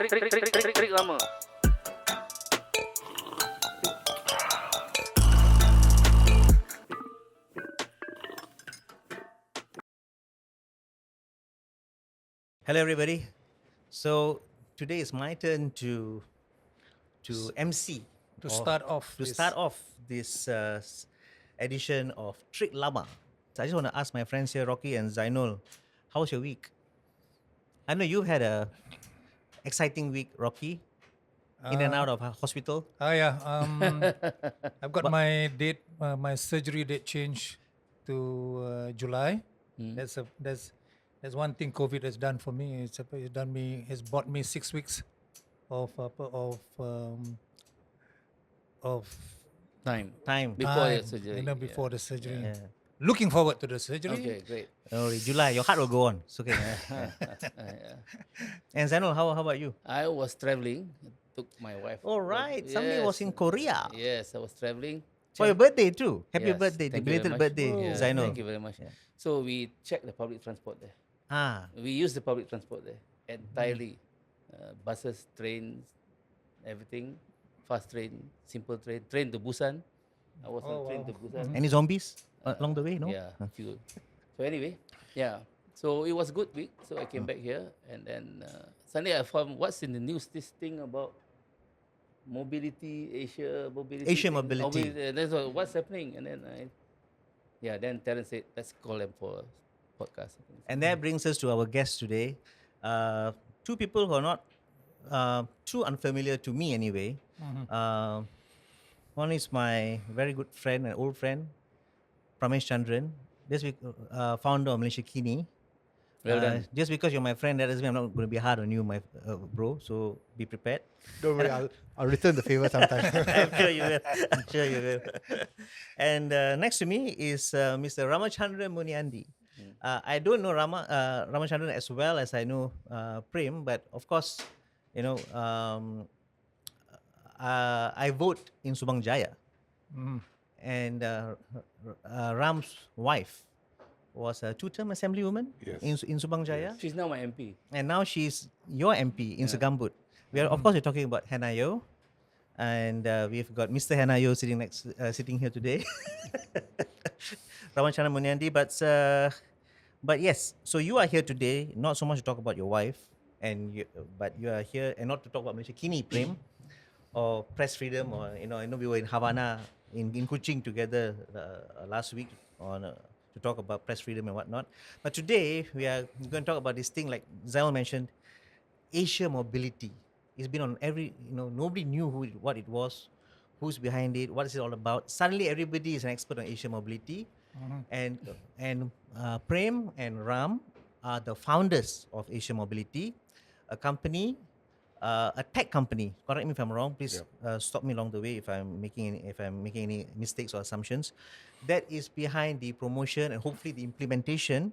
Trick Lama. Hello, everybody. So today is my turn to MC To or start off to this- start off this edition of Trick Lama. So I just want to ask my friends here, Rocky and Zainul, how was your week? I know you've had a exciting week, Rocky, in and out of a hospital. Yeah, I've got But- my date, my surgery date changed to July. That's one thing COVID has done for me. It's bought me 6 weeks of Time. Time. Before your time, surgery. before the surgery. Yeah. Looking forward to the surgery. Okay, great. Oh, July, your heart will go on. It's okay. And Zainul, how about you? I was traveling. Took my wife. All right. Somebody was in Korea. Yes, I was traveling. For your birthday too. Happy Yes, birthday, thank you very belated much. birthday, Yeah, Zainul. Thank you very much. Yeah. So we checked the public transport there. Ah, We use the public transport there entirely. Buses, trains, everything. Fast train, simple train, train to Busan. I was on train to Busan. any zombies along the way? No. Yeah, few. So anyway, yeah. So it was a good week. So I came back here, and then suddenly I found what's in the news. This thing about mobility, Asia mobility. Asia thing. Mobility. That's what's happening. And then then Terence said, let's call them for a podcast. And that brings us to our guest today. Two people who are not too unfamiliar to me anyway. One is my very good friend, an old friend, Premesh Chandran. This week, founder of Malaysia Kini. Well done. Just because you're my friend, that doesn't mean I'm not going to be hard on you, my bro. So be prepared. Don't worry, I'll return the favor sometime. I'm sure you will. I'm sure you will. And next to me is Mr. Ramachandran Muniandy. I don't know Ramachandran as well as I know Prem, but of course, you know, I vote in Subang Jaya. And Ram's wife was a two-term assemblywoman Yes. in Subang Jaya. She's now my MP. And now she's your MP in Segambut. We are, of course, we're talking about Hannah Yeoh, and we've got Mr. Hannah Yeoh sitting here today, Ramachandran Muniandy. But yes, so you are here today not so much to talk about your wife, but you are here and not to talk about Malaysia Kini Prem or press freedom, or I know we were in Havana in Kuching together last week to talk about press freedom and whatnot. But today we are going to talk about this thing like Zainul mentioned, Asia Mobility. It's been on nobody knew what it was, who's behind it, what is it all about. Suddenly everybody is an expert on Asia Mobility. And Prem and Ram are the founders of Asia Mobility, a company, a tech company. Correct me if I'm wrong. Please stop me along the way if I'm making any mistakes or assumptions. That is behind the promotion and hopefully the implementation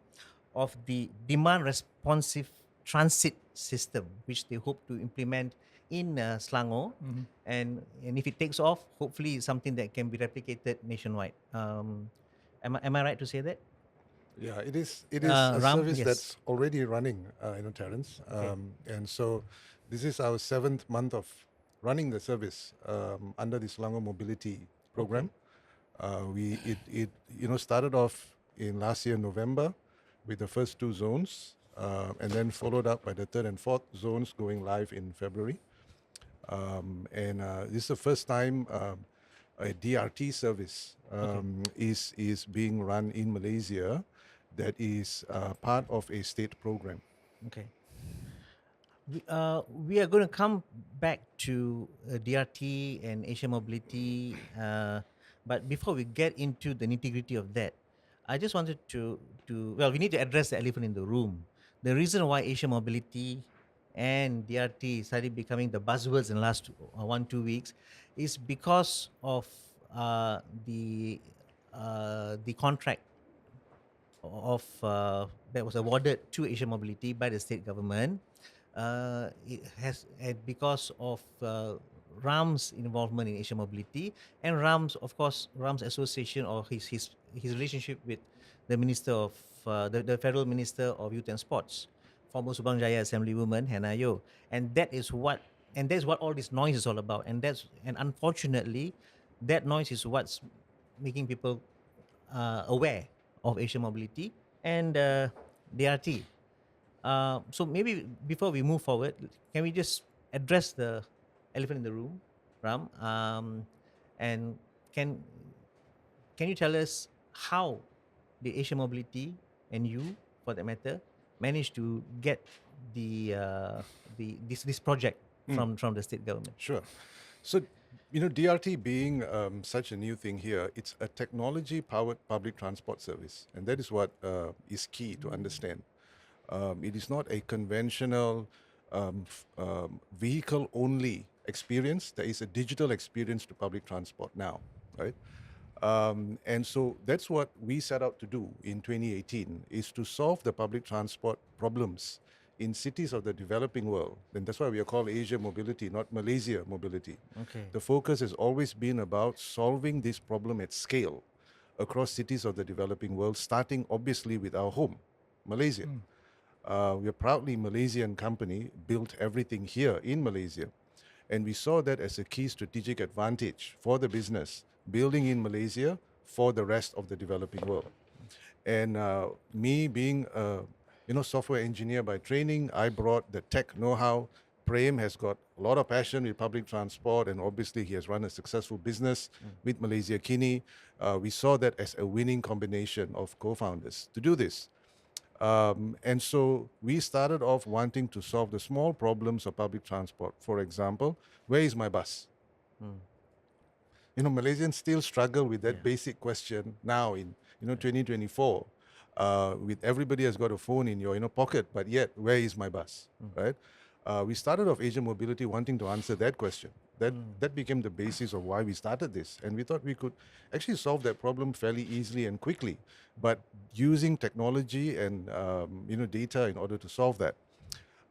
of the demand responsive transit system, which they hope to implement in Selangor. And if it takes off, hopefully it's something that can be replicated nationwide. Am I right to say that? Yeah, it is. It is a Ram, service yes. that's already running, Terence. And so this is our 7th month of running the service under the Selangor Mobility Program. It started off in last year November with the first 2 zones, and then followed up by the 3rd and 4th zones going live in February. This is the first time a DRT service is being run in Malaysia that is part of a state program. Okay. We are going to come back to DRT and Asia Mobility, but before we get into the nitty-gritty of that, I just wanted to we need to address the elephant in the room. The reason why Asia Mobility and DRT started becoming the buzzwords in the last 1-2 weeks is because of the contract of that was awarded to Asia Mobility by the state government. Because of Ram's involvement in Asia Mobility and Ram's association or his relationship with the minister of the federal minister of youth and sports former Subang Jaya Assemblywoman Hannah Yeoh, and that's what all this noise is all about. And unfortunately, that noise is what's making people aware of Asia Mobility and DRT. So maybe before we move forward, can we just address the elephant in the room, Ram? And can can you tell us how the Asia Mobility and you, for that matter, managed to get this project from the state government? Sure. So, DRT being such a new thing here, it's a technology-powered public transport service, and that is what is key to understand. It is not a conventional vehicle-only experience. There is a digital experience to public transport now, right? And so that's what we set out to do in 2018, is to solve the public transport problems in cities of the developing world. And that's why we are called Asia Mobility, not Malaysia Mobility. Okay. The focus has always been about solving this problem at scale across cities of the developing world, starting obviously with our home, Malaysia. We are proudly Malaysian company, built everything here in Malaysia. And we saw that as a key strategic advantage for the business, building in Malaysia for the rest of the developing world. And me being a software engineer by training, I brought the tech know-how. Prem has got a lot of passion with public transport, and obviously he has run a successful business with Malaysia Kini. We saw that as a winning combination of co-founders to do this. And so we started off wanting to solve the small problems of public transport. For example, where is my bus? Malaysians still struggle with that basic question now in 2024. With everybody has got a phone in your pocket, but yet where is my bus, right? We started off Asia Mobility wanting to answer that question. That became the basis of why we started this, and we thought we could actually solve that problem fairly easily and quickly, but using technology and data in order to solve that.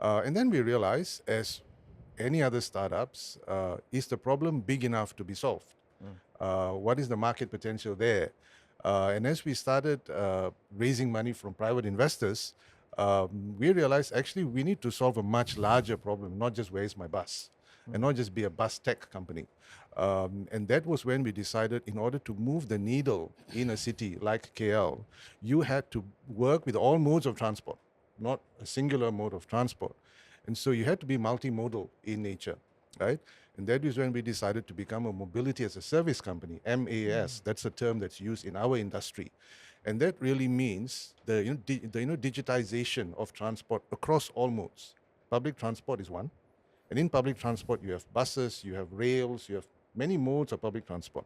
And then we realized, as any other startups, is the problem big enough to be solved? What is the market potential there? And as we started raising money from private investors, we realized actually we need to solve a much larger problem, not just where is my bus, and not just be a bus tech company. And that was when we decided, in order to move the needle in a city like KL, you had to work with all modes of transport, not a singular mode of transport. And so you had to be multimodal in nature, right? And that is when we decided to become a mobility as a service company, MAS. That's a term that's used in our industry. And that really means the digitization of transport across all modes. Public transport is one. And in public transport, you have buses, you have rails, you have many modes of public transport.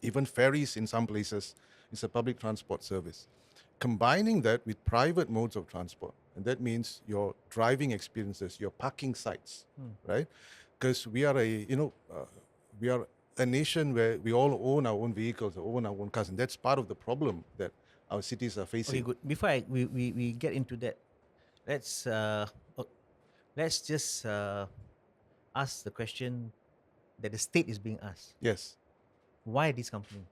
Even ferries in some places is a public transport service. Combining that with private modes of transport, and that means your driving experiences, your parking sites, right? Because we are a nation where we all own our own vehicles, own our own cars, and that's part of the problem that our cities are facing. Okay, good. Before we get into that, let's just ask the question that the state is being asked. Yes, Why this company?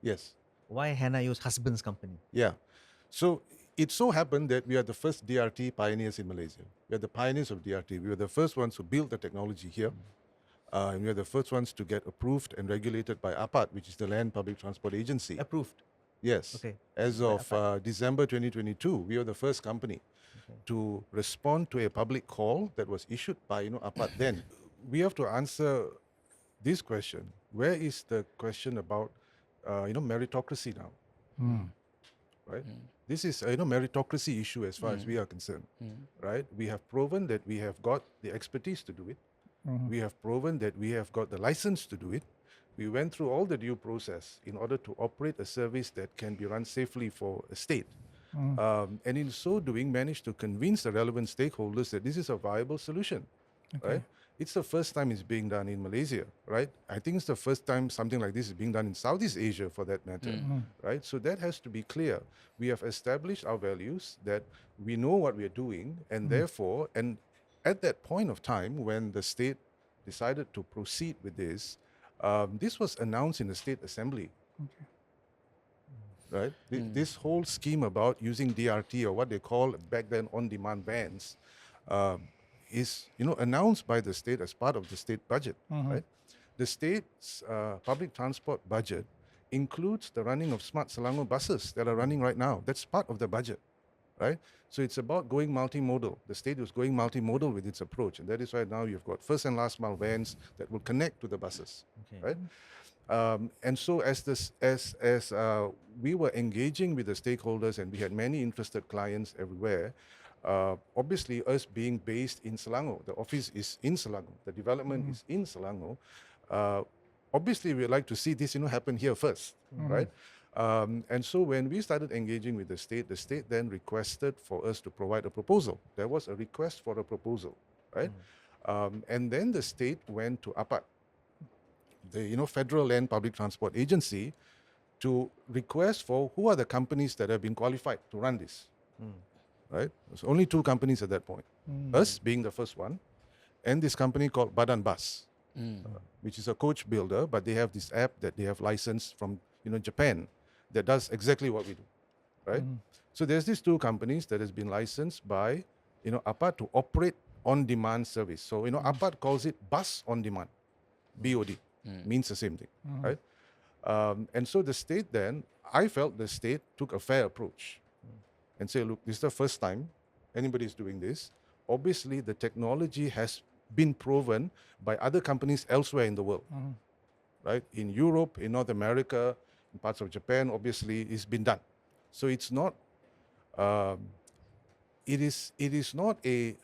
yes, Why Hannah Yeoh's husband's company? yeah. So it so happened that we are the first DRT pioneers in Malaysia. We are the pioneers of DRT. We were the first ones who built the technology here. And we are the first ones to get approved and regulated by APAT, which is the Land Public Transport Agency. Approved. Yes. Okay. As of December 2022, we were the first company to respond to a public call that was issued by APAT then. We have to answer this question. Where is the question about meritocracy now? Right? This is a meritocracy issue as far as we are concerned. Right? We have proven that we have got the expertise to do it. We have proven that we have got the license to do it. We went through all the due process in order to operate a service that can be run safely for a state. And in so doing, managed to convince the relevant stakeholders that this is a viable solution. Right? It's the first time it's being done in Malaysia, right? I think it's the first time something like this is being done in Southeast Asia, for that matter, right? So that has to be clear. We have established our values, that we know what we are doing, and therefore, and at that point of time when the state decided to proceed with this, this was announced in the State Assembly. right? This whole scheme about using DRT, or what they call back then on-demand vans, is announced by the state as part of the state budget, right? The state's public transport budget includes the running of smart Selangor buses that are running right now. That's part of the budget, right? So it's about going multimodal. The state is going multimodal with its approach, and that is why now you've got first and last mile vans that will connect to the buses, right? And so as we were engaging with the stakeholders, and we had many interested clients everywhere, obviously us being based in Selangor, the office is in Selangor, the development is in Selangor, obviously we'd like to see this happen here first, right? And so when we started engaging with the state then requested for us to provide a proposal. There was a request for a proposal, right? And then the state went to APAT, the Federal Land Public Transport Agency, to request for who are the companies that have been qualified to run this, right? There's only 2 companies at that point, us being the first one, and this company called Badan Bus, which is a coach builder, but they have this app that they have licensed from Japan that does exactly what we do, right? So there's these 2 companies that has been licensed by APAT to operate on-demand service. So APAT calls it bus on demand, BOD, means the same thing, right? And so the state then, I felt the state took a fair approach and say, look, this is the first time anybody's doing this. Obviously, the technology has been proven by other companies elsewhere in the world, right? In Europe, in North America, in parts of Japan, obviously, it's been done. So it's not, it is not a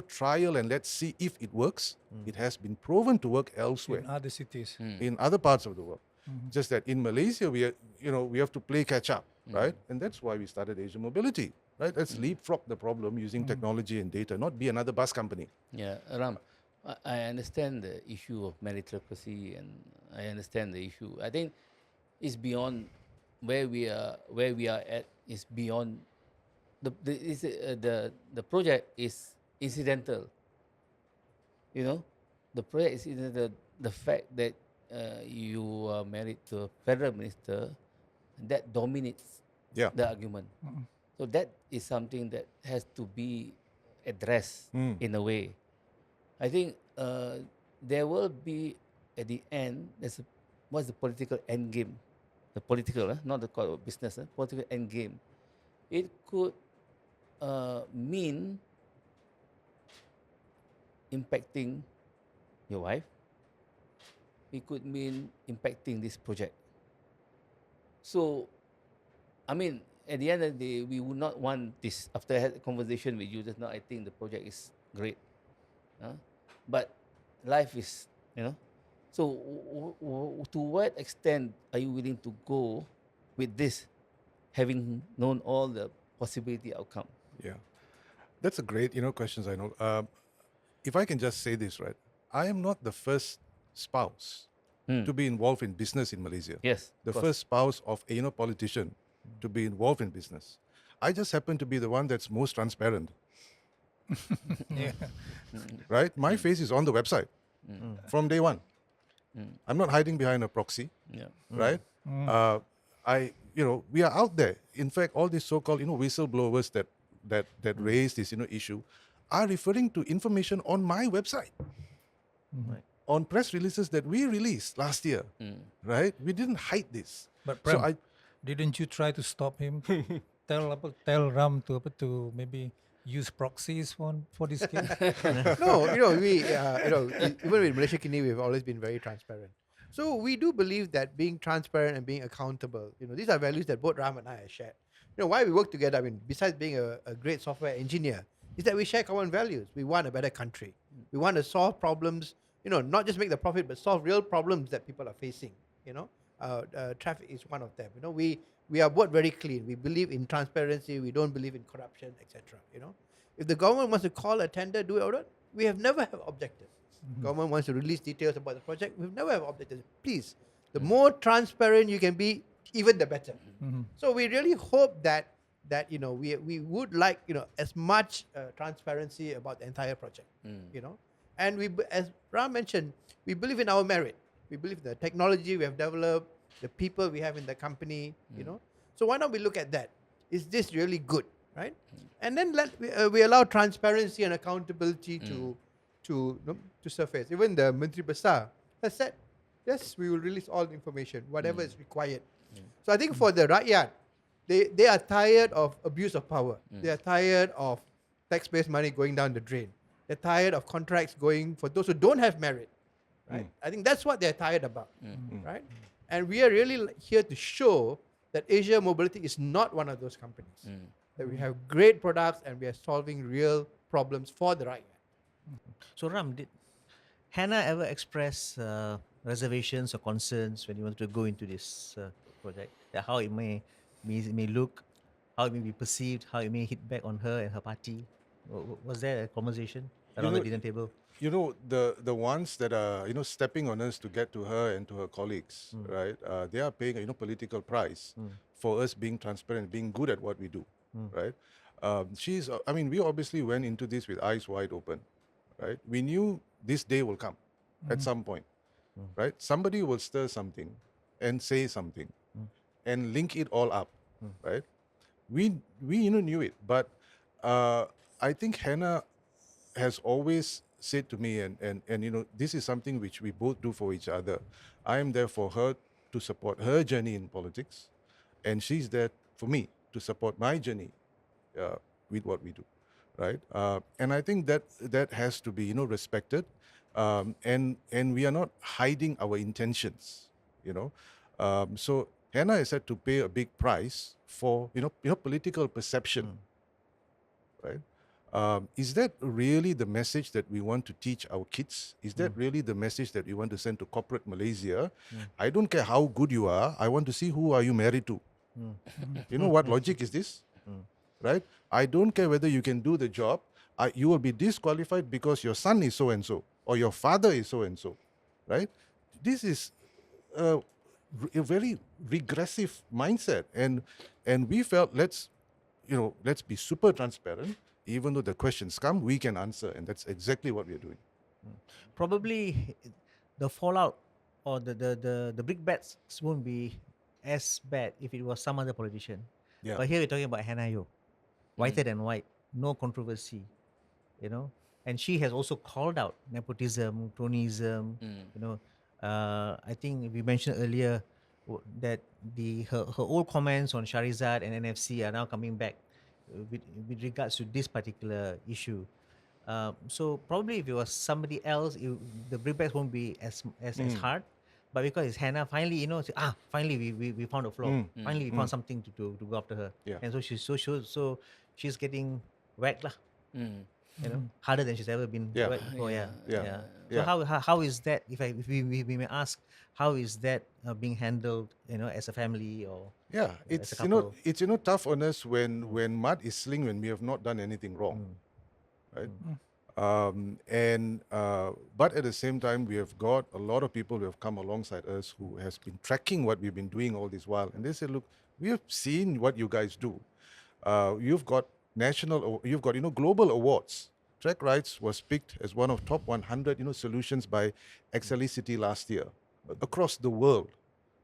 trial and let's see if it works. It has been proven to work elsewhere, In other cities. in other parts of the world. Just that in Malaysia, we are, we have to play catch up, right? And that's why we started Asia Mobility, right? Let's leapfrog the problem using technology and data, not be another bus company. Yeah, Ram, I understand the issue of meritocracy, and I understand the issue. I think it's beyond where we are at. Is beyond the project is incidental. The project is incidental. The fact that you are married to a federal minister, that dominates Yeah. the argument. So that is something that has to be addressed in a way. I think there will be at the end. What's the political end game? The political, not the call of business. Political end game. It could mean impacting your wife. It could mean impacting this project. So, I mean, at the end of the day, we would not want this. After I had a conversation with you just now, I think the project is great. But life is, So, to what extent are you willing to go with this, having known all the possibility outcome? Yeah. That's a great, questions, I know. If I can just say this, right? I am not the first spouse to be involved in business in Malaysia. Yes, The of course. first spouse of a politician to be involved in business. I just happen to be the one that's most transparent, Yeah. right? My face is on the website from day one. I'm not hiding behind a proxy, Yeah. right? We are out there. In fact, all these so-called, whistleblowers that raise this, issue are referring to information on my website, on press releases that we released last year, right? We didn't hide this. But So Prem, didn't you try to stop him? tell Ram to maybe use proxies for this case. No, we, even with Malaysia Kini, we've always been very transparent. So we do believe that being transparent and being accountable, these are values that both Ram and I have shared. Why we work together, I mean, besides being a great software engineer, is that we share common values. We want a better country. We want to solve problems, not just make the profit, but solve real problems that people are facing, Traffic is one of them. We are both very clean. We believe in transparency. We don't believe in corruption, etc. If the government wants to call a tender, do it or not, we have never have objected. Government wants to release details about the project, we've never have objected. Please, the more transparent you can be, even the better. So we really hope that we would like as much transparency about the entire project. And as Ram mentioned, we believe in our merit. We believe in the technology we have developed, the people we have in the company. So why not we look at that? Is this really good, right? And then we allow transparency and accountability to surface. Even the Menteri Besar has said, yes, we will release all the information, whatever is required. So I think for the rakyat, they are tired of abuse of power. They are tired of taxpayers' money going down the drain. They're tired of contracts going for those who don't have merit. Right? I think that's what they're tired about. Right? And we are really here to show that Asia Mobiliti is not one of those companies. That we have great products and we are solving real problems for the rakyat. So Ram, did Hannah ever express reservations or concerns when you wanted to go into this project? That how it may look, how it may be perceived, how it may hit back on her and her party? Was there a conversation around the dinner table? You know, the ones that are, stepping on us to get to her and to her colleagues, right? They are paying a, political price for us being transparent, being good at what we do, right? We obviously went into this with eyes wide open, right? We knew this day will come at some point, right? Somebody will stir something and say something and link it all up, right? We knew it, but I think Hannah has always said to me, and this is something which we both do for each other. I am there for her to support her journey in politics, and she's there for me to support my journey with what we do, right? And I think that has to be respected, and we are not hiding our intentions, So Hannah is had to pay a big price for political perception, right? Is that really the message that we want to teach our kids? Is that really the message that we want to send to corporate Malaysia? I don't care how good you are. I want to see who are you married to. You know what logic is this? Right? I don't care whether you can do the job. You will be disqualified because your son is so and so or your father is so and so. Right? This is a very regressive mindset, and we felt let's be super transparent. Even though the questions come, we can answer, and that's exactly what we are doing. Probably the fallout or the big bets won't be as bad if it was some other politician. Yeah. But here we're talking about Hannah Yeoh, whiter than white, no controversy, and she has also called out nepotism, cronyism, I think we mentioned earlier that her old comments on Sharizad and NFC are now coming back with regards to this particular issue. So probably if it was somebody else, the bringbacks won't be as hard. But because it's Hannah, finally, finally we found a flaw. Finally we found something to go after her. Yeah. And so she's getting whacked lah. Harder than she's ever been whacked before. So how is that? If we may ask, how is that being handled? As a family or it's as a couple? it's tough on us when mud is sling when we have not done anything wrong, right? But at the same time, we have got a lot of people who have come alongside us who has been tracking what we've been doing all this while, and they say, look, we have seen what you guys do. You've got global awards. Track Rights was picked as one of top 100 solutions by Excelicity last year across the world,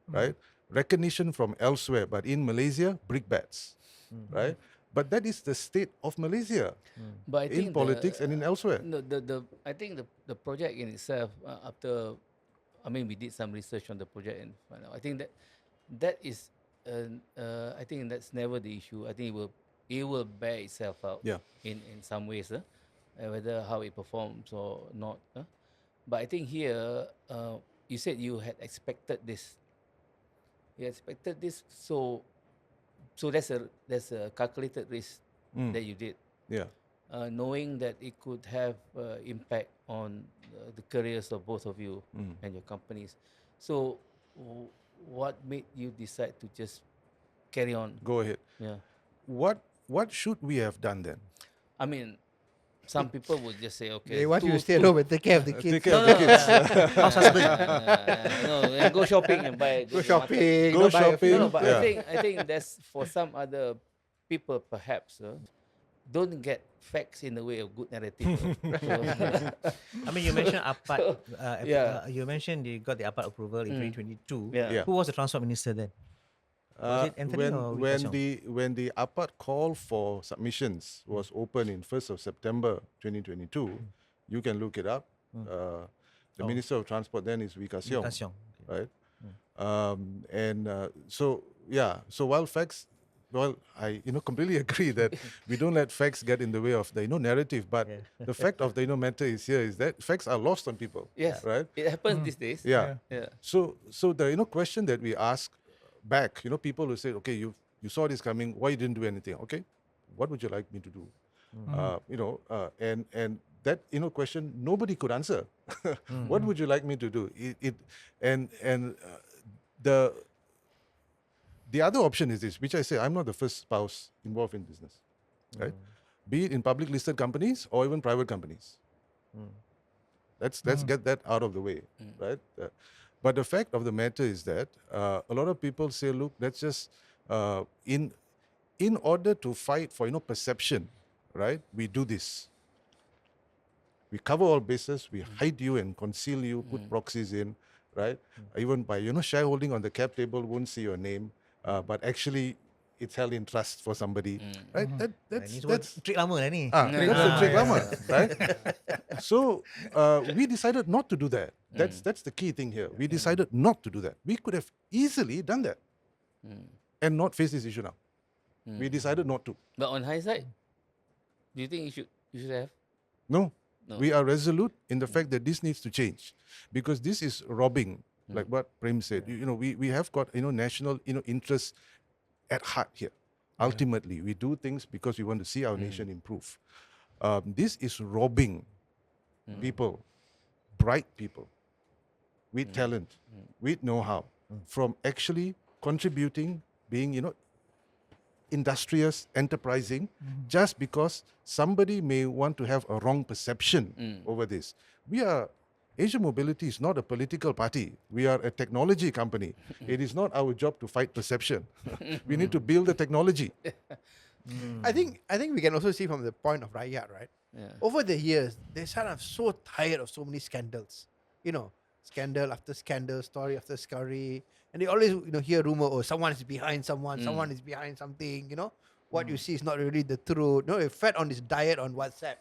right? Recognition from elsewhere, but in Malaysia, brickbats, right? But that is the state of Malaysia But I in think politics and in elsewhere. No, I think the project in itself, we did some research on the project and found out. I think that is, I think that's never the issue. I think it will bear itself out. In some ways, whether how it performs or not. But I think here, you said you had expected this. You expected this, so there's a calculated risk that you did. Yeah. Knowing that it could have impact on the careers of both of you and your companies. So, what made you decide to just carry on? Go ahead. Yeah. What should we have done then? I mean, some people would just say, okay. They want you to stay at home and take care of the kids. Take care of the kids. House husband. And go shopping and buy. Go shopping. Go buy a shopping. few- No, but Yeah. I think that's for some other people perhaps don't get facts in the way of good narrative. You mentioned APAT. Yeah. You mentioned you got the APAT approval in 2022. Yeah. Yeah. Who was the transport minister then? Was it Anthony or Wee Ka Siong? when the APAT call for submissions was open in 1st of September 2022, you can look it up. The Minister of Transport then is Wee Ka Wee Ka Siong, Siong. Okay. right? So yeah, so while facts, well, I completely agree that we don't let facts get in the way of the narrative, but the fact of the matter is here is that facts are lost on people. Yes. Right. It happens these days. Yeah. Yeah. So the question that we ask back, people who say, okay, you saw this coming, why you didn't do anything? Okay, what would you like me to do? And that question nobody could answer. What would you like me to do? The other option is this, which I say I'm not the first spouse involved in business, right? Be it in public listed companies or even private companies. Let's get that out of the way, right? But the fact of the matter is that a lot of people say, look, let's just in order to fight for perception, right? We do this. We cover all bases. We hide you and conceal you. Put proxies in, right? Even by shareholding on the cap table, won't see your name, but actually it's held in trust for somebody, right? That's Trick Lama lah ni. that's the Trick Lama, right? So we decided not to do that. That's the key thing here. We decided not to do that. We could have easily done that and not face this issue now. We decided not to. But on hindsight, do you think you should have? No. No. We are resolute in the fact that this needs to change, because this is robbing, like what Prem said. We have got national interests at heart here. Ultimately, we do things because we want to see our nation improve. This is robbing people, bright people, with talent, with know-how, from actually contributing, being industrious, enterprising, just because somebody may want to have a wrong perception over this. Asia Mobiliti is not a political party. We are a technology company. It is not our job to fight perception. We need to build the technology. I think we can also see from the point of Rakyat, right? Yeah. Over the years, they're sort of so tired of so many scandals. Scandal after scandal, story after story. And they always hear rumor, someone is behind someone, someone is behind something, What you see is not really the truth. We're fed on this diet on WhatsApp,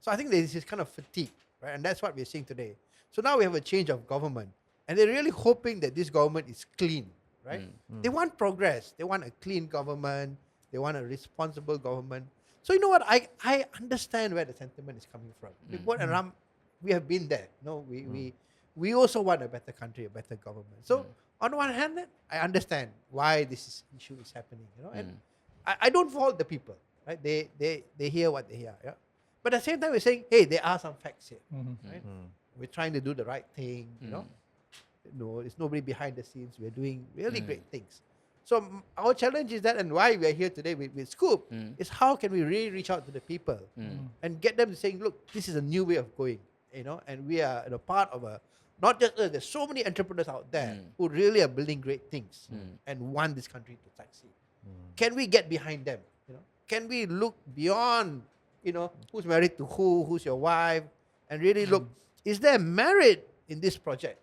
So I think there's this kind of fatigue, right? And that's what we're seeing today. So now we have a change of government. And they're really hoping that this government is clean, right? They want progress. They want a clean government. They want a responsible government. So you know what? I understand where the sentiment is coming from. Because and Ram, we have been there. We also want a better country, a better government. So on one hand, I understand why this issue is happening. And I don't fault the people, right? They hear what they hear. Yeah? But at the same time, we're saying, hey, there are some facts here, right? We're trying to do the right thing. No, there's nobody behind the scenes. We're doing really great things. So our challenge is that, and why we are here today with Scoop, is how can we really reach out to the people and get them saying, look, this is a new way of going, and we are part of not just us, there's so many entrepreneurs out there who really are building great things and want this country to succeed. Can we get behind them? Can we look beyond, who's married to who's your wife, and really look, is there merit in this project?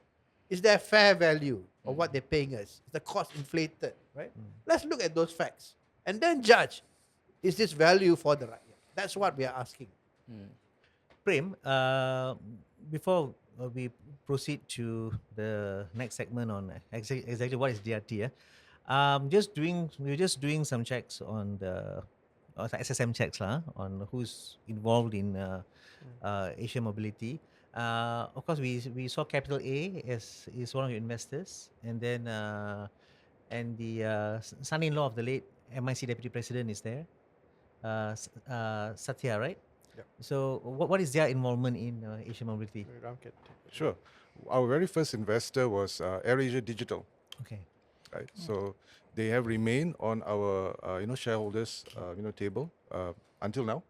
Is there fair value of what they're paying us? Is the cost inflated, right? Let's look at those facts and then judge, is this value for the right? That's what we are asking. Prem, before we proceed to the next segment on exactly what is DRT, we're just doing some checks on the SSM checks on who's involved in Asia Mobiliti. Of course, we saw Capital A is one of your investors, and then and the son-in-law of the late MIC Deputy President is there, Satya, right? Yep. So what is their involvement in Asia Mobility? Sure. Our very first investor was AirAsia Digital. Okay. Right. So they have remained on our shareholders table until now.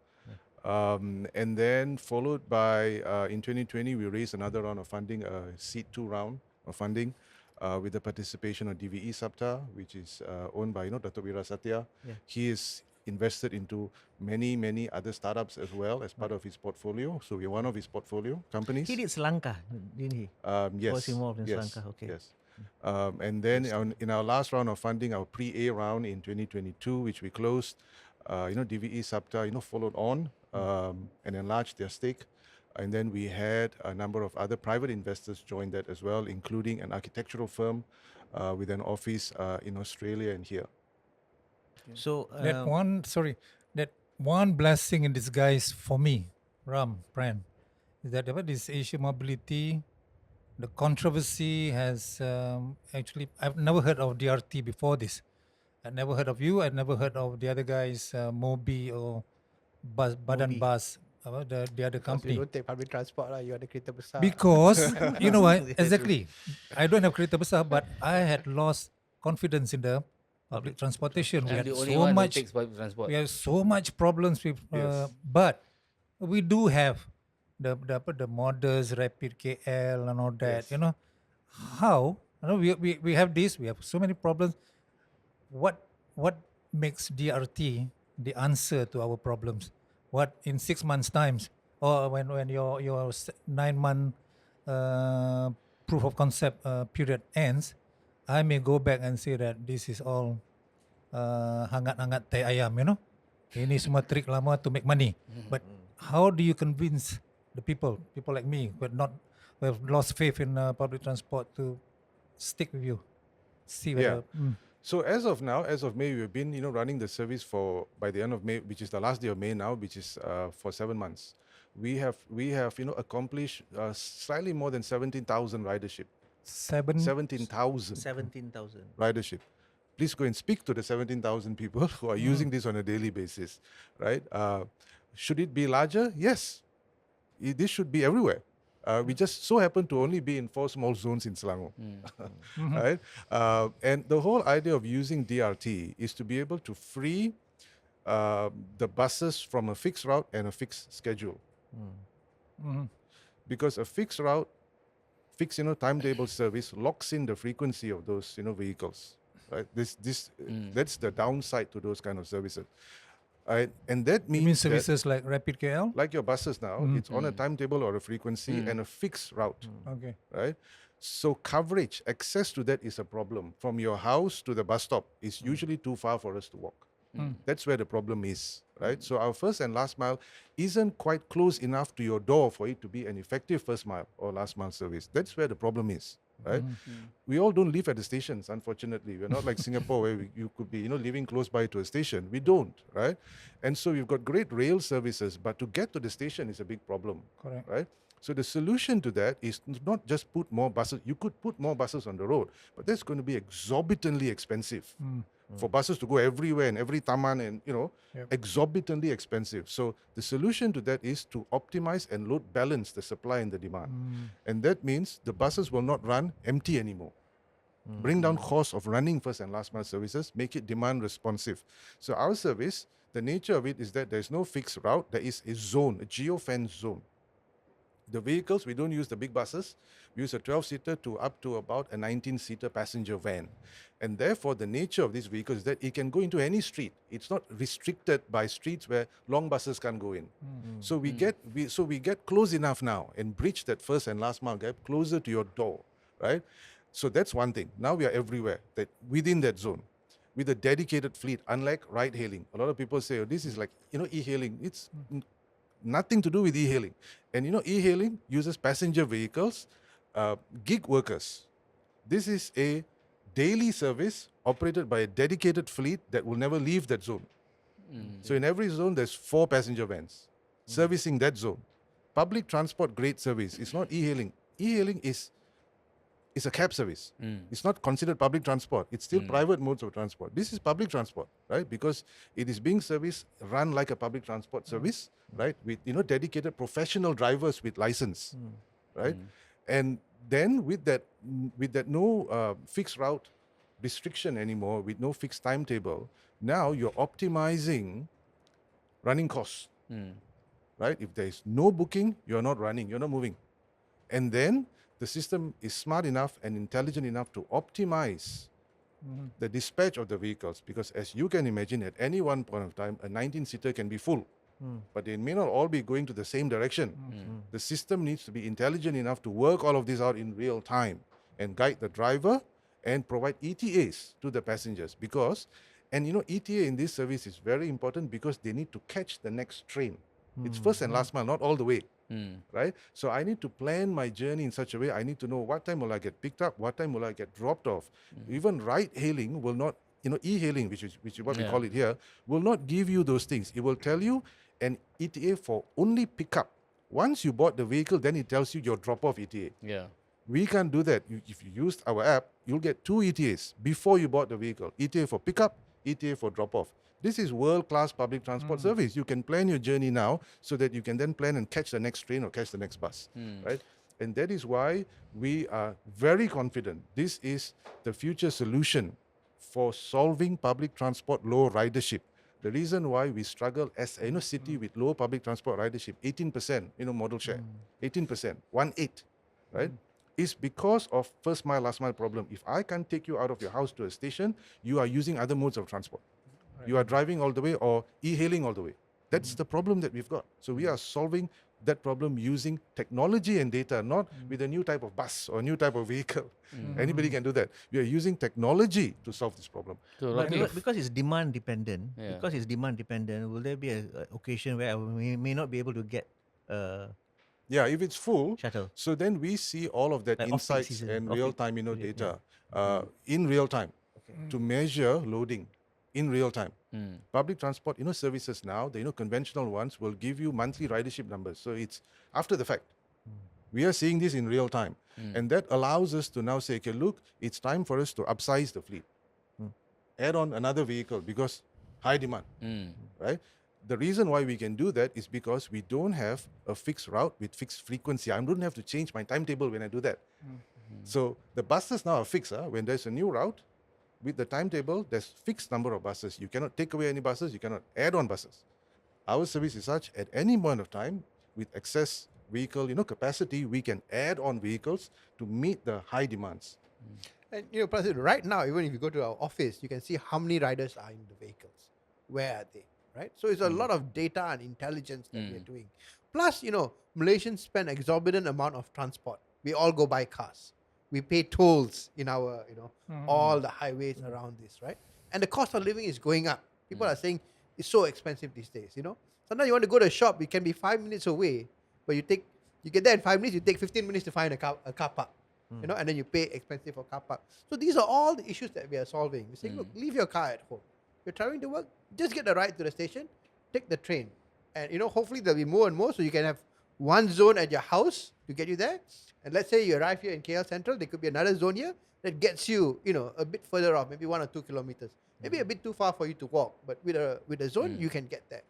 And then followed by in 2020 we raised another round of funding, seed 2 round of funding with the participation of DVE Sapta, which is owned by Dr. Wira Satya. Yeah. He is invested into many other startups as well as part of his portfolio. So we're one of his portfolio companies. He did Sri Lanka, didn't he? Yes. Was involved in Sri yes, Lanka. Okay. Yes. And then in our last round of funding, our pre-A round in 2022, which we closed, DVE, SAPTA, followed on and enlarged their stake. And then we had a number of other private investors join that as well, including an architectural firm with an office in Australia and here. So That one blessing in disguise for me, Pran, is that about this Asia Mobility, the controversy has actually, I've never heard of DRT before this. I never heard of you. I never heard of the other guys, Mobi or Badan Mobi. Bas, the other Because you company. don't take public transport lah. You are the kereta besar. Because you know what? Exactly. I don't have kereta besar, but I had lost confidence in the public transportation. We I'm had the only so one who much. takes public transport. We have so much problems with, but we do have the models, Rapid KL and all that. Yes. How? We have this. We have so many problems. What makes DRT the answer to our problems? What in 6 months' times, or when your 9-month proof of concept period ends, I may go back and say that this is all hangat-hangat tai ayam, Ini semua trick lama to make money. But how do you convince the people like me who have lost faith in public transport to stick with you? See whether. So as of now, as of May, we've been running the service by the end of May, which is the last day of May now, which is for 7 months. We have accomplished slightly more than 17,000 ridership. 17,000 17,000. ridership. Please go and speak to the 17,000 people who are using this on a daily basis, right? Should it be larger? Yes. This should be everywhere. We just so happen to only be in 4 small zones in Selangor, right? And the whole idea of using DRT is to be able to free the buses from a fixed route and a fixed schedule. Because a fixed route, fixed timetable service locks in the frequency of those vehicles, right? That's the downside to those kind of services. And that You means mean that, services like Rapid KL? like your buses now, it's on a timetable or a frequency and a fixed route, Okay. right? So coverage, access to that is a problem. From your house to the bus stop is usually too far for us to walk. That's where the problem is, right? So our first and last mile isn't quite close enough to your door for it to be an effective first mile or last mile service. That's where the problem is, right? We all don't live at the stations, unfortunately. We're not like Singapore where you could be, living close by to a station. We don't, right? And so we've got great rail services, but to get to the station is a big problem, Correct. right? So the solution to that is not just put more buses. You could put more buses on the road, but that's going to be exorbitantly expensive. For buses to go everywhere and every taman and, exorbitantly expensive. So the solution to that is to optimize and load balance the supply and the demand. And that means the buses will not run empty anymore. Bring down cost of running first and last mile services, make it demand responsive. So our service, the nature of it is that there's no fixed route. There is a zone, a geo-fenced zone. The vehicles, we don't use the big buses. We use a 12-seater to up to about a 19-seater passenger van. And therefore, the nature of this vehicle is that it can go into any street. It's not restricted by streets where long buses can't go in. So we get close enough now and bridge that first and last mile gap closer to your door, right? So that's one thing. Now we are everywhere, that within that zone, with a dedicated fleet, unlike ride-hailing. A lot of people say, oh, this is like, e-hailing. It's nothing to do with e-hailing. And e-hailing uses passenger vehicles, gig workers. This is a daily service operated by a dedicated fleet that will never leave that zone. So in every zone, there's 4 passenger vans servicing that zone. Public transport grade service. It's not e-hailing. E-hailing is a cab service. It's not considered public transport. It's still private modes of transport. This is public transport, right? Because it is being run like a public transport service, right? With dedicated professional drivers with license, right? And then with that no fixed route restriction anymore, with no fixed timetable, now you're optimizing running costs, right? If there is no booking, you're not running, you're not moving. And then the system is smart enough and intelligent enough to optimize the dispatch of the vehicles, because as you can imagine, at any one point of time, a 19-seater can be full, but they may not all be going to the same direction. The system needs to be intelligent enough to work all of this out in real time and guide the driver and provide ETAs to the passengers because, and ETA in this service is very important because they need to catch the next train. It's first and last mile, not all the way. Right? So I need to plan my journey in such a way. I need to know what time will I get picked up, what time will I get dropped off. Even ride-hailing will not, e-hailing, which is what we call it here, will not give you those things. It will tell you an ETA for only pickup. Once you bought the vehicle, then it tells you your drop-off ETA. Yeah. We can't do that. If you used our app, you'll get 2 ETAs before you bought the vehicle. ETA for pickup, ETA for drop-off. This is world-class public transport service. You can plan your journey now so that you can then plan and catch the next train or catch the next bus, right? And that is why we are very confident this is the future solution for solving public transport low ridership. The reason why we struggle as a city with low public transport ridership, 18%, model share, 18%, 1/8, right? Is because of first mile, last mile problem. If I can't take you out of your house to a station, you are using other modes of transport. You are driving all the way or e-hailing all the way. That's the problem that we've got. So we are solving that problem using technology and data, not with a new type of bus or a new type of vehicle. Anybody can do that. We are using technology to solve this problem. So But Rafi, because it's demand dependent, Yeah. will there be a occasion where we may not be able to get Yeah, if it's full, shuttle? so then we see all of that Like off-peak insights season, and off-peak real-time, period, data in real time to measure loading in real time. Public transport, services now, the conventional ones will give you monthly ridership numbers. So it's after the fact. We are seeing this in real time, and that allows us to now say, okay, look, it's time for us to upsize the fleet, add on another vehicle because high demand, right? The reason why we can do that is because we don't have a fixed route with fixed frequency. I don't have to change my timetable when I do that. So the buses now are fixed. When there's a new route, with the timetable, there's fixed number of buses. You cannot take away any buses. You cannot add on buses. Our service is such at any point of time with excess vehicle, capacity, we can add on vehicles to meet the high demands. And President, right now, even if you go to our office, you can see how many riders are in the vehicles. Where are they? Right? So it's a lot of data and intelligence that we're doing. Plus, Malaysians spend exorbitant amount of transport. We all go by cars. We pay tolls in our, all the highways around this, right? And the cost of living is going up. People are saying it's so expensive these days, Sometimes you want to go to a shop, it can be 5 minutes away, but you get there in 5 minutes, you take 15 minutes to find a car park, and then you pay expensive for car park. So these are all the issues that we are solving. We're saying, look, leave your car at home. You're traveling to work, just get a ride to the station, take the train. And, hopefully there'll be more and more, so you can have one zone at your house to get you there. And let's say you arrive here in KL Central, there could be another zone here that gets you, a bit further off, maybe 1 or 2 kilometers. Maybe a bit too far for you to walk, but with a zone, you can get there.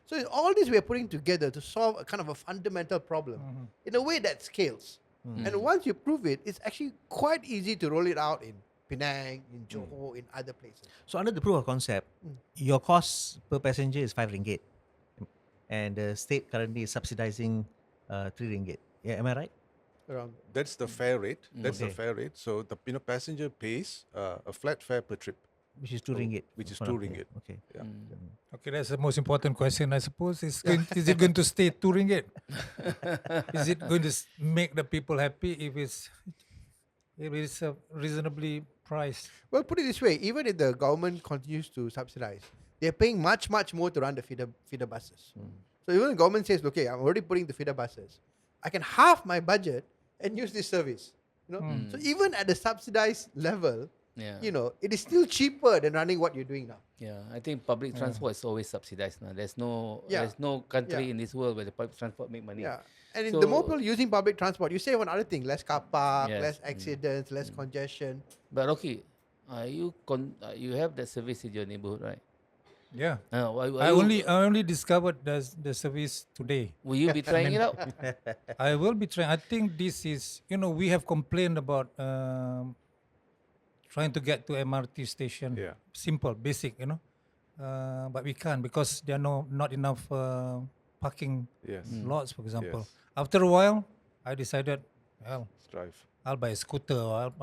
So all this we are putting together to solve a kind of a fundamental problem in a way that scales. And once you prove it, it's actually quite easy to roll it out in Penang, in Johor, in other places. So under the proof of concept, your cost per passenger is 5 ringgit, and the state currently is subsidizing 3 ringgit. Yeah, am I right? Around. That's the fare rate. That's the fare rate. So the passenger pays a flat fare per trip, Which is 2 ringgit. which is for 2 now. ringgit. Okay. Yeah. Okay, that's the most important question, I suppose. Is it going to stay 2 ringgit? Is it going to make the people happy if it's reasonably priced? Well, put it this way, even if the government continues to subsidize, they're paying much, much more to run the feeder buses. So even the government says, okay, I'm already putting the feeder buses. I can halve my budget and use this service. So even at the subsidized level, it is still cheaper than running what you're doing now. Yeah, I think public transport is always subsidized now. There's no country Yeah. in this world where the public transport make money. Yeah. And So- the more people using public transport, you save on other things, less car park, Yes. less accidents, less congestion. But okay, you have that service in your neighborhood, right? Yeah. I I only discovered the service today. will you be trying it out? I will be trying. I think this is, we have complained about trying to get to MRT station. Yeah. Simple, basic, but we can't because there are not enough parking Yes. lots, for example. Yes. After a while, I decided, well, Let's drive. I'll buy a scooter or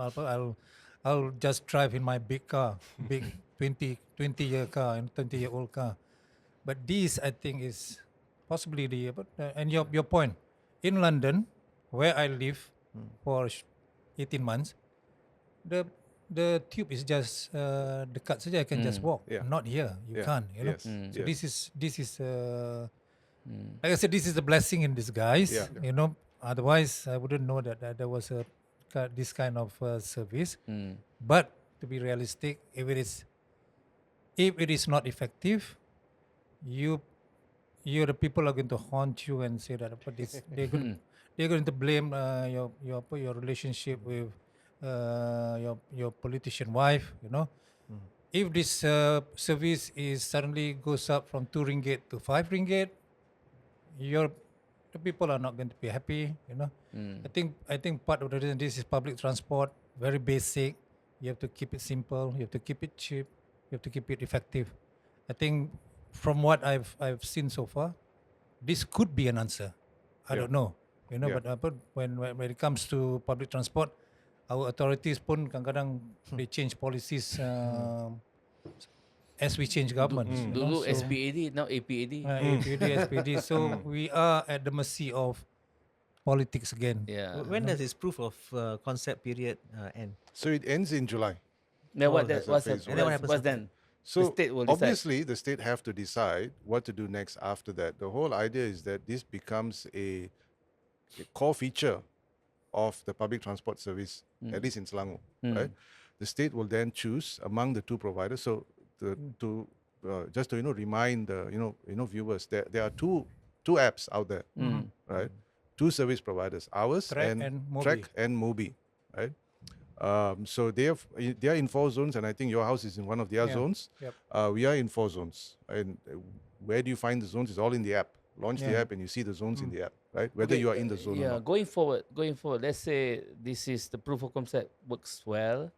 I'll just drive in my big car, big 20-year car and 20-year-old car. But this, I think, is possibly and your point, in London, where I live for 18 months, the the tube is just dekat saja. I can just walk. Yeah. Not here. You Yeah. can't. You know. Yes. So Yes. this is like I said, this is a blessing in disguise. Yeah. You know, otherwise I wouldn't know that there was this kind of service. But to be realistic, if it is not effective, you the people are going to haunt you and say that but this they're going to blame your relationship with your politician wife. You know, if this service is suddenly goes up from 2 ringgit to 5 ringgit, your the people are not going to be happy. You know, I think part of the reason this is public transport, very basic. You have to keep it simple. You have to keep it cheap. You have to keep it effective. I think from what I've seen so far, this could be an answer. I Yeah. don't know, you know, Yeah. but when it comes to public transport, our authorities pun kadang-kadang they change policies as we change governments. You know, Dulu so, SPAD, now APAD. APD, SPD. So we are at the mercy of politics again. Yeah. When does this proof of concept period end? So it ends in July. Now what that's that a what's phase that, one. And then what happens what's after? then? So the state will decide. obviously, the state have to decide what to do next after that. The whole idea is that this becomes a core feature of the public transport service, at least in Selangor, right? The state will then choose among the two providers. So just to remind the viewers, there are two apps out there, right? Two service providers, ours Trek and and Mobi. Trek and Mobi, right? So they are in 4 zones, and I think your house is in one of their Yeah. zones. Yep. We are in 4 zones, and where do you find the zones? It's all in the app. Launch the Yeah. app, and you see the zones in the app, right? Whether Okay, you are in the zone or yeah, not. going forward, let's say this is the proof of concept works well,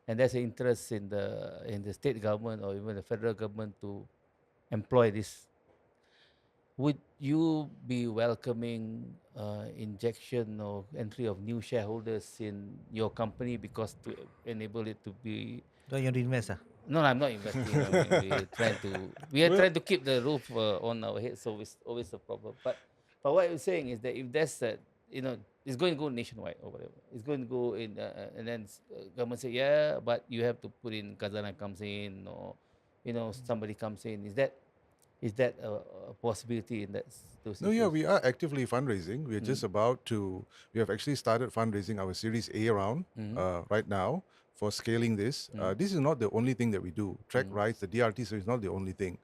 and there's an interest in the state government or even the federal government to employ this. Would you be welcoming injection or entry of new shareholders in your company because to enable it to be? Do you want to invest? No, I'm not investing. We are trying to keep the roof on our head, so it's always a problem. But what I'm saying is that if there's a, it's going to go nationwide or whatever, it's going to go in, and then government say yeah, but you have to put in Kazana comes in, or somebody comes in. Is that a possibility in those No, yeah, issues? we are actively fundraising. We are just about to. We have actually started fundraising our Series A round right now for scaling this. This is not the only thing that we do. Track rides, the DRT service is not the only thing.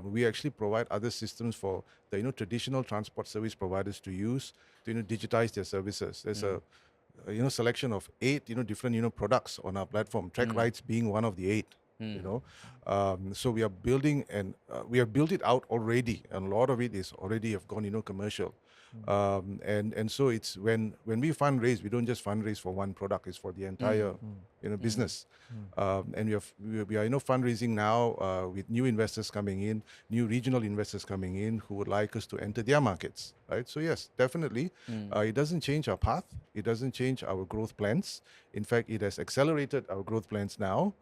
We actually provide other systems for the traditional transport service providers to use to digitize their services. There's a selection of 8 different products on our platform. Track rides being one of the 8. So we are building, and we have built it out already, and a lot of it is already have gone commercial. And so it's when we fundraise, we don't just fundraise for one product; it's for the entire business. And we are fundraising now with new investors coming in, new regional investors coming in who would like us to enter their markets. Right. So yes, definitely, it doesn't change our path. It doesn't change our growth plans. In fact, it has accelerated our growth plans now.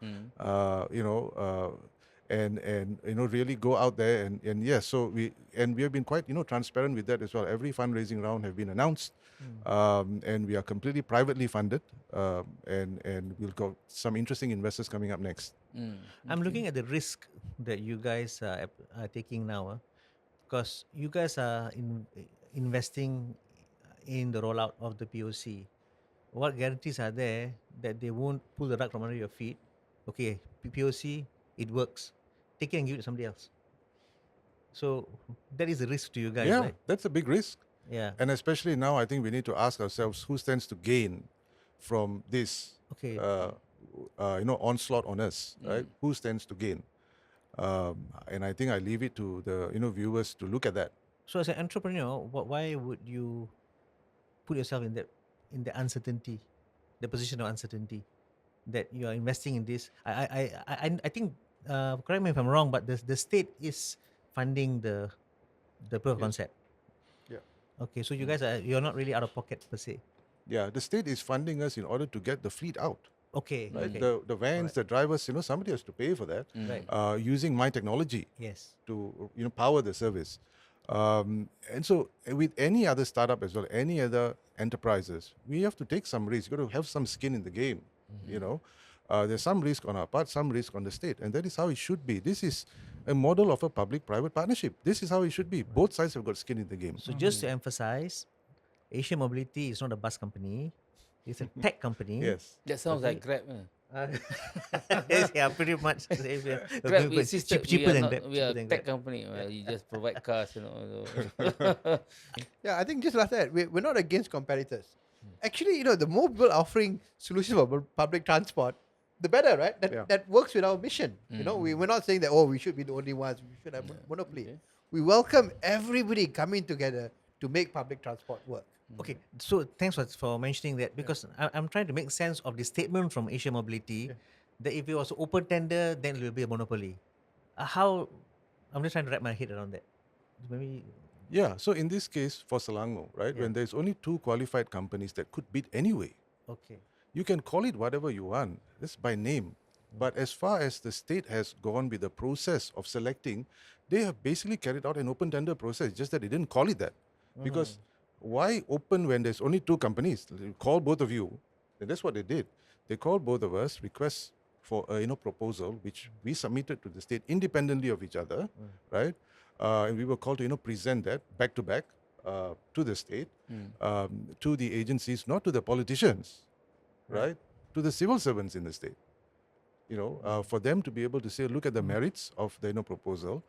And really go out there and yes, so we have been quite transparent with that as well. Every fundraising round have been announced, and we are completely privately funded, and we'll got some interesting investors coming up next. I'm looking at the risk that you guys are taking now, because you guys are investing in the rollout of the POC. What guarantees are there that they won't pull the rug from under your feet? Okay, POC, it works. Take it and give it to somebody else. So that is a risk to you guys, Yeah, right? that's a big risk. Yeah. And especially now, I think we need to ask ourselves who stands to gain from this Okay. onslaught on us, right? Who stands to gain? And I think I leave it to the viewers to look at that. So as an entrepreneur, why would you put yourself in the uncertainty, the position of uncertainty, that you are investing in this? I think, correct me if I'm wrong, but the state is funding the proof of concept. Yeah. Okay, so you're not really out of pocket per se. Yeah, the state is funding us in order to get the fleet out. Okay. Right? Okay. The vans, the drivers, somebody has to pay for that. Right. Using my technology Yes. to power the service. And so with any other startup as well, any other enterprises, we have to take some risk. You got to have some skin in the game. You know, there's some risk on our part, some risk on the state, and that is how it should be. This is a model of a public-private partnership. This is how it should be. Both sides have got skin in the game. So just to emphasize, Asia Mobility is not a bus company. It's a tech company. Yes. That sounds like Grab. Yes, yeah, pretty much. Grab we insisted cheaper we are than not, Grab. we are cheaper than tech Grab. company. You just provide cars, so. Yeah, I think just last that we're not against competitors. Actually, the more people offering solutions for public transport, the better, right? That works with our mission. We're not saying that we should be the only ones. We should have monopoly. Okay. We welcome everybody coming together to make public transport work. Okay, so thanks for mentioning that, because I'm trying to make sense of the statement from Asia Mobility that if it was open tender, then it will be a monopoly. How? I'm just trying to wrap my head around that. Maybe. Yeah. So in this case, for Selangor, right, when there's only 2 qualified companies that could bid anyway, Okay. you can call it whatever you want, just by name. But as far as the state has gone with the process of selecting, they have basically carried out an open tender process, just that they didn't call it that. Because why open when there's only 2 companies? Call both of you. And that's what they did. They called both of us, request for a proposal, which we submitted to the state independently of each other, right? And we were called to present that back to back to the state, to the agencies, not to the politicians, right? To the civil servants in the state. For them to be able to say, look at the merits of the proposal.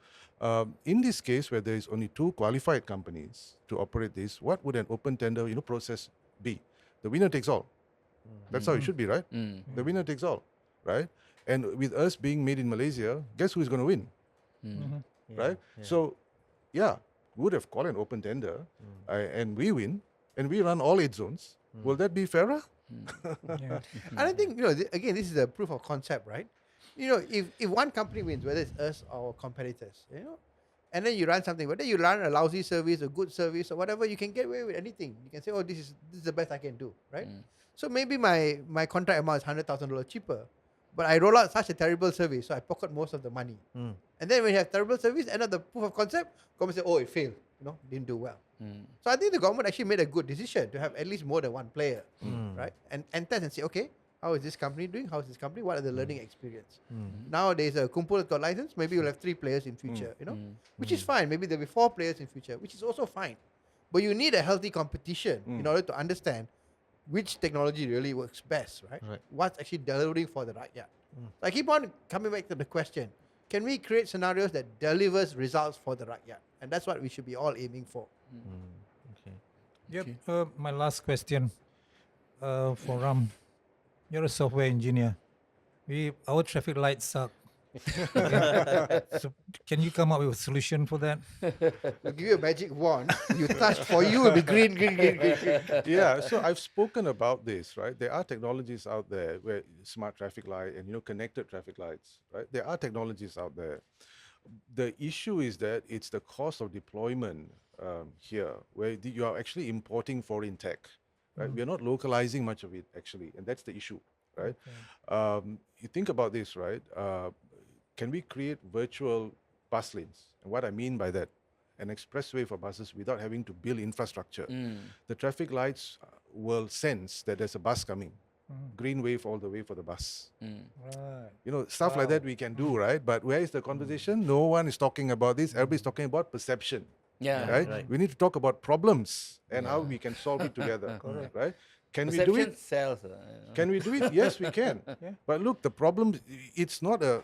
In this case, where there is only 2 qualified companies to operate this, what would an open tender process be? The winner takes all. That's how it should be, right? The winner takes all, right? And with us being made in Malaysia, guess who is going to win, right? So, yeah, we would have called an open tender, and we win, and we run all 8 zones. Will that be fairer? Yeah. And I think, again, this is a proof of concept, right? If one company wins, whether it's us or competitors, and then you run something, whether you run a lousy service, a good service, or whatever, you can get away with anything. You can say, this is the best I can do, right? So maybe my contract amount is $100,000 cheaper, but I roll out such a terrible service, so I pocket most of the money. And then when you have terrible service, end of the proof of concept, government say, it failed, didn't do well. So I think the government actually made a good decision to have at least more than one player, right? And test and say, okay, how is this company doing? How is this company? What are the learning experience? Now there's a Kumpul got license. Maybe you'll have 3 players in future, which is fine. Maybe there'll be 4 players in future, which is also fine. But you need a healthy competition in order to understand which technology really works best, right? What's actually delivering for the rakyat. I keep on coming back to the question, can we create scenarios that delivers results for the rakyat? And that's what we should be all aiming for. Okay. Yep. My last question for Ram. You're a software engineer. Our traffic lights suck. So can you come up with a solution for that? We'll give you a magic wand. You touch, for you will be green, green, green, green, green. Yeah, so I've spoken about this, right? There are technologies out there where smart traffic light and connected traffic lights, right? There are technologies out there. The issue is that it's the cost of deployment here, where you are actually importing foreign tech, right? We are not localizing much of it actually, and that's the issue, right? You think about this, right? Can we create virtual bus lanes? And what I mean by that, an expressway for buses without having to build infrastructure. The traffic lights will sense that there's a bus coming. Green wave all the way for the bus. Right. Stuff like that we can do, right? But where is the conversation? No one is talking about this. Everybody's talking about perception, Yeah. right? We need to talk about problems and how we can solve it together, right? Can we do Perception it? sells. Can we do it? Yes, we can. But look, the problem, it's not a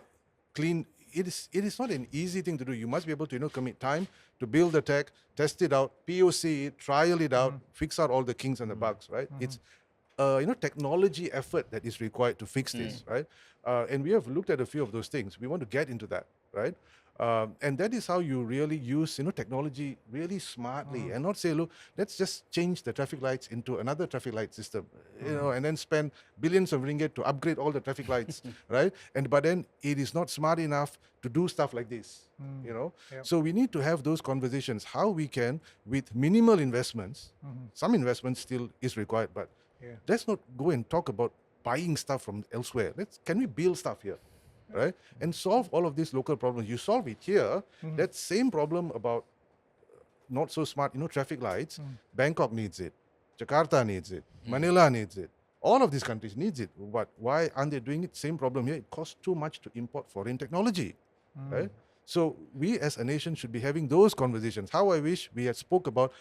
clean, it is not an easy thing to do. You must be able to commit time to build the tech, test it out, POC it, trial it out, fix out all the kinks and the bugs, right? It's technology effort that is required to fix this, right? And we have looked at a few of those things. We want to get into that, right? And that is how you really use technology really smartly and not say, look, let's just change the traffic lights into another traffic light system, and then spend billions of ringgit to upgrade all the traffic lights, right? But then it is not smart enough to do stuff like this, So we need to have those conversations, how we can, with minimal investments, some investment still is required, but let's not go and talk about buying stuff from elsewhere. Can we build stuff here? Right? And solve all of these local problems. You solve it here, that same problem about not so smart, traffic lights, Bangkok needs it, Jakarta needs it, Manila needs it, All of these countries needs it. But why aren't they doing it? Same problem here. It costs too much to import foreign technology, right? So we as a nation should be having those conversations. How I wish we had spoke about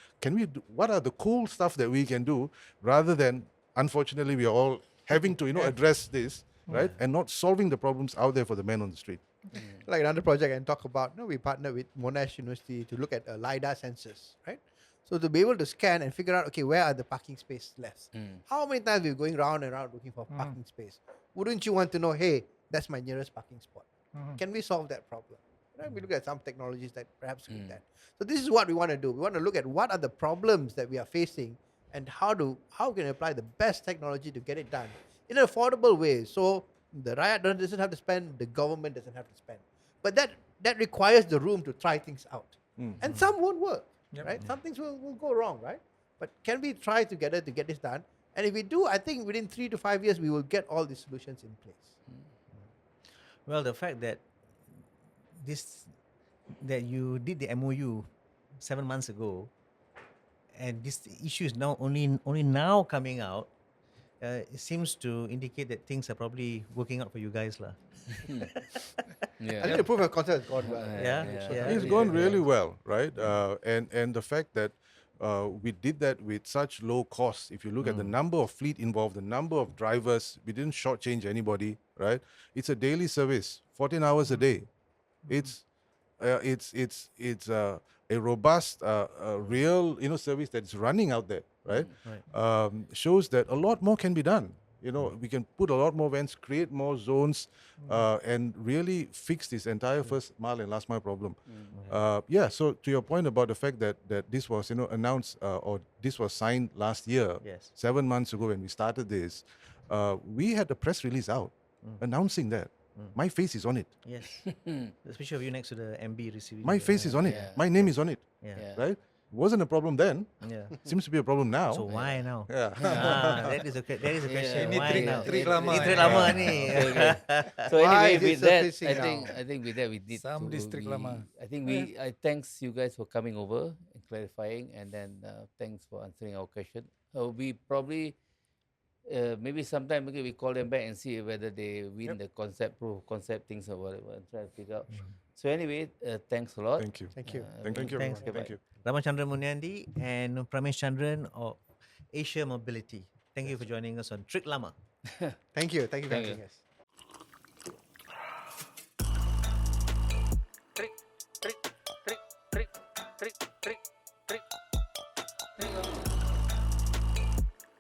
what are the cool stuff that we can do, rather than, unfortunately, we are all having to address this, right, and not solving the problems out there for the man on the street. Like another project I can talk about, we partnered with Monash University to look at LiDAR sensors, right? So to be able to scan and figure out, okay, where are the parking spaces left? How many times we're going round and round looking for parking space? Wouldn't you want to know, hey, that's my nearest parking spot? Can we solve that problem? Right? We look at some technologies that perhaps do that. So this is what we want to do. We want to look at what are the problems that we are facing and how can we apply the best technology to get it done in an affordable way. So the riot doesn't have to spend, the government doesn't have to spend. But that requires the room to try things out. And some won't work, right? Some things will go wrong, right? But can we try together to get this done? And if we do, I think within 3 to 5 years, we will get all these solutions in place. Well, the fact that that you did the MOU 7 months ago, and this issue is now only now coming out, it seems to indicate that things are probably working out for you guys, lah. I think the proof of concept has gone well. It's gone really well, right? And the fact that we did that with such low costs. If you look at the number of fleet involved, the number of drivers, we didn't shortchange anybody, right? It's a daily service, 14 hours a day. It's a robust, real service that's running out there, right? Shows that a lot more can be done. We can put a lot more vans, create more zones, and really fix this entire first mile and last mile problem. So to your point about the fact that this was announced or this was signed last year, 7 months ago when we started this, we had a press release out announcing that. My face is on it. Yes. Especially of you next to the MB receiving. My face is on it. My name is on it. Right? Wasn't a problem then. Seems to be a problem now. So why now? That is a question. Ini Why Trick- now? Trick Lama. Ini Trick Lama ni. So Why anyway, is it with that, surfacing I think with that we did. Some district lama. I think I thanks you guys for coming over and clarifying, and then thanks for answering our question. We probably maybe sometime we call them back and see whether they win the proof of concept things or whatever, and try to figure out. So anyway, thanks a lot. Thank you. Thank you. Thank you. Thanks. everyone. Thank you. Ramachandran Muniandy and Premesh Chandran of Asia Mobiliti. Thank you for joining us on Trick Lama. Thank you. Thank you for Thank you. having us.